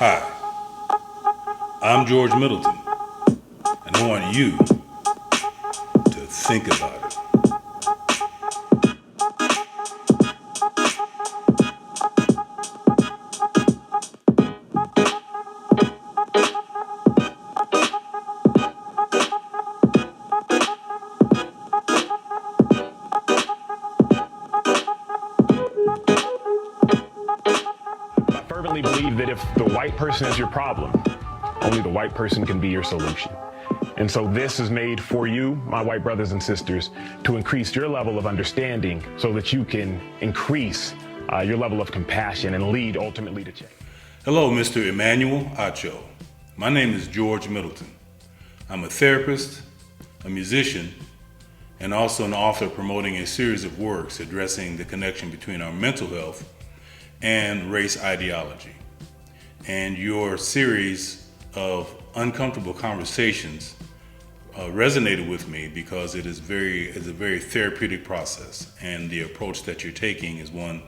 Hi, I'm George Middleton, and I want you to think about it. I fervently believe that if the white person is your problem, only the white person can be your solution. And so this is made for you, my white brothers and sisters, to increase your level of understanding so that you can increase your level of compassion and lead ultimately to change. Hello, Mr. Emmanuel Acho. My name is George Middleton. I'm a therapist, a musician, and also an author promoting a series of works addressing the connection between our mental health and race ideology. And your series of uncomfortable conversations resonated with me because it's a very therapeutic process, and the approach that you're taking is one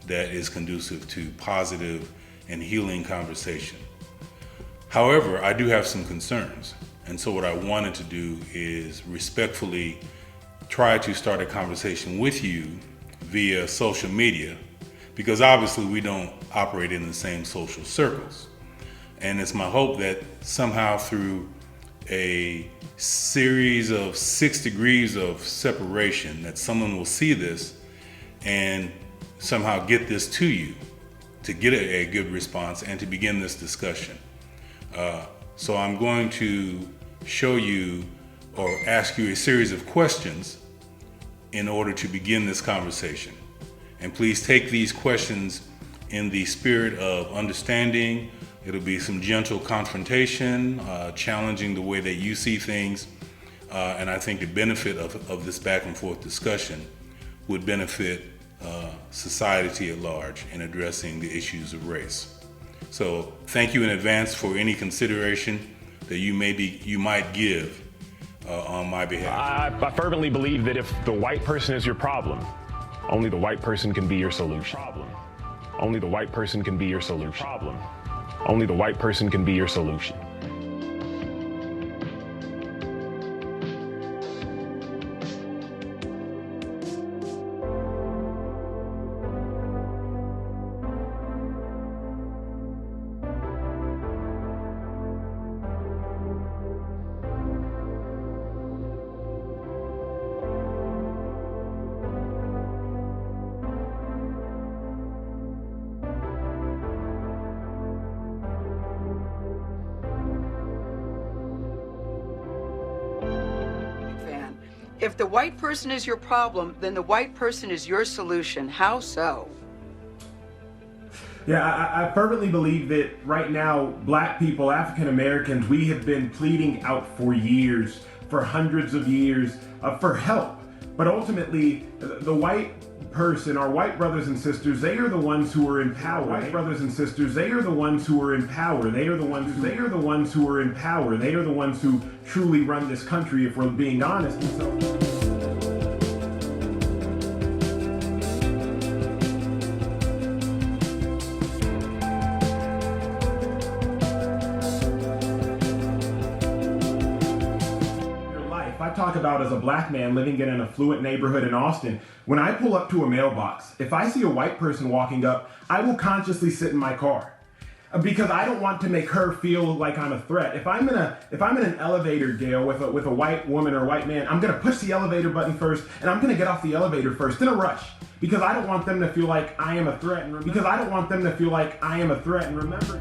that is conducive to positive and healing conversation. However, I do have some concerns, and so what I wanted to do is respectfully try to start a conversation with you via social media, because obviously we don't operate in the same social circles. And it's my hope that somehow through a series of 6 degrees of separation that someone will see this and somehow get this to you, to get a good response and to begin this discussion. So I'm going to show you or ask you a series of questions in order to begin this conversation. And please take these questions in the spirit of understanding. It'll be some gentle confrontation, challenging the way that you see things. And I think the benefit of this back and forth discussion would benefit society at large in addressing the issues of race. So thank you in advance for any consideration that you might give on my behalf. I fervently believe that if the white person is your problem, only the white person can be your solution. Only the white person can be your solution. Only the white person can be your solution. If the white person is your problem, then the white person is your solution. How so? Yeah, I fervently believe that right now, black people, African Americans, we have been pleading out for years, for hundreds of years, for help. But ultimately, the white person, our white brothers and sisters, they are the ones who are in power. White brothers and sisters, they are the ones who are in power. They are the ones who are in power. They are the ones who truly run this country, if we're being honest. And so, I talk about as a black man living in an affluent neighborhood in Austin. When I pull up to a mailbox, if I see a white person walking up, I will consciously sit in my car because I don't want to make her feel like I'm a threat. If I'm in an elevator, Gail, with a white woman or a white man, I'm gonna push the elevator button first, and I'm gonna get off the elevator first in a rush because I don't want them to feel like I am a threat. And remember.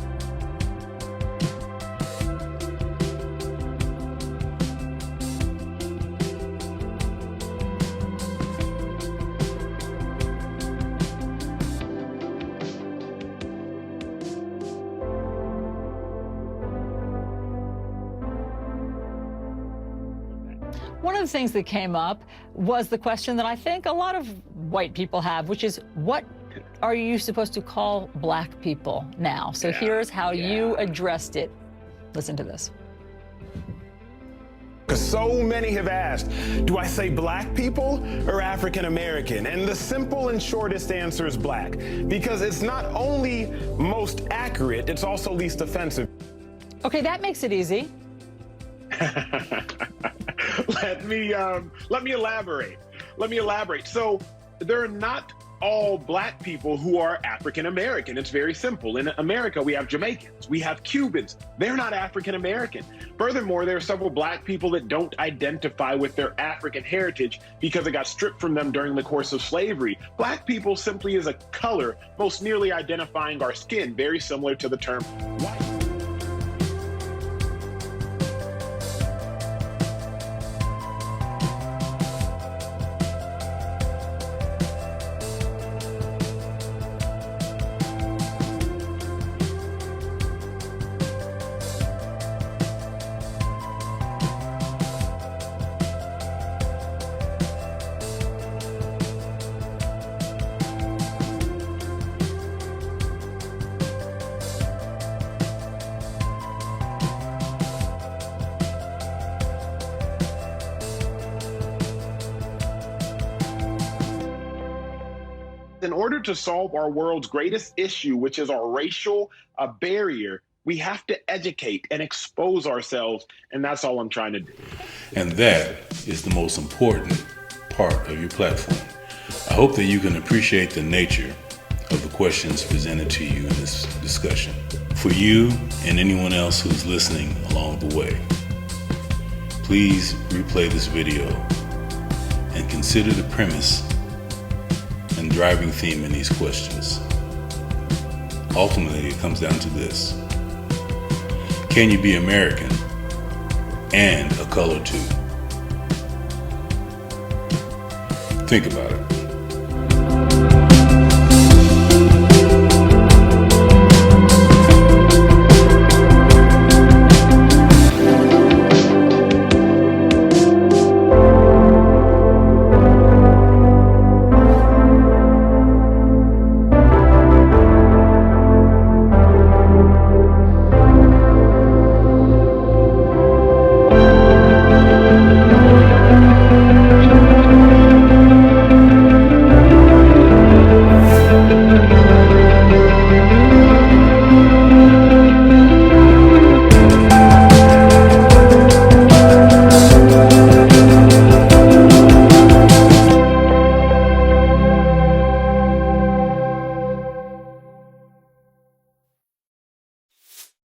One of the things that came up was the question that I think a lot of white people have, which is, what are you supposed to call black people now? So here's how you addressed it. Listen to this. Because so many have asked, do I say black people or African American? And the simple and shortest answer is black, because it's not only most accurate, it's also least offensive. Okay, that makes it easy. Let me elaborate. So there are not all black people who are African American. It's very simple. In America, we have Jamaicans, we have Cubans. They're not African American. Furthermore, there are several black people that don't identify with their African heritage because it got stripped from them during the course of slavery. Black people simply is a color, most nearly identifying our skin, very similar to the term white. In order to solve our world's greatest issue, which is our racial barrier, we have to educate and expose ourselves, and that's all I'm trying to do. And that is the most important part of your platform. I hope that you can appreciate the nature of the questions presented to you in this discussion. For you and anyone else who's listening along the way, please replay this video and consider the premise and driving theme in these questions. Ultimately, it comes down to this: can you be American and a color too? Think about it.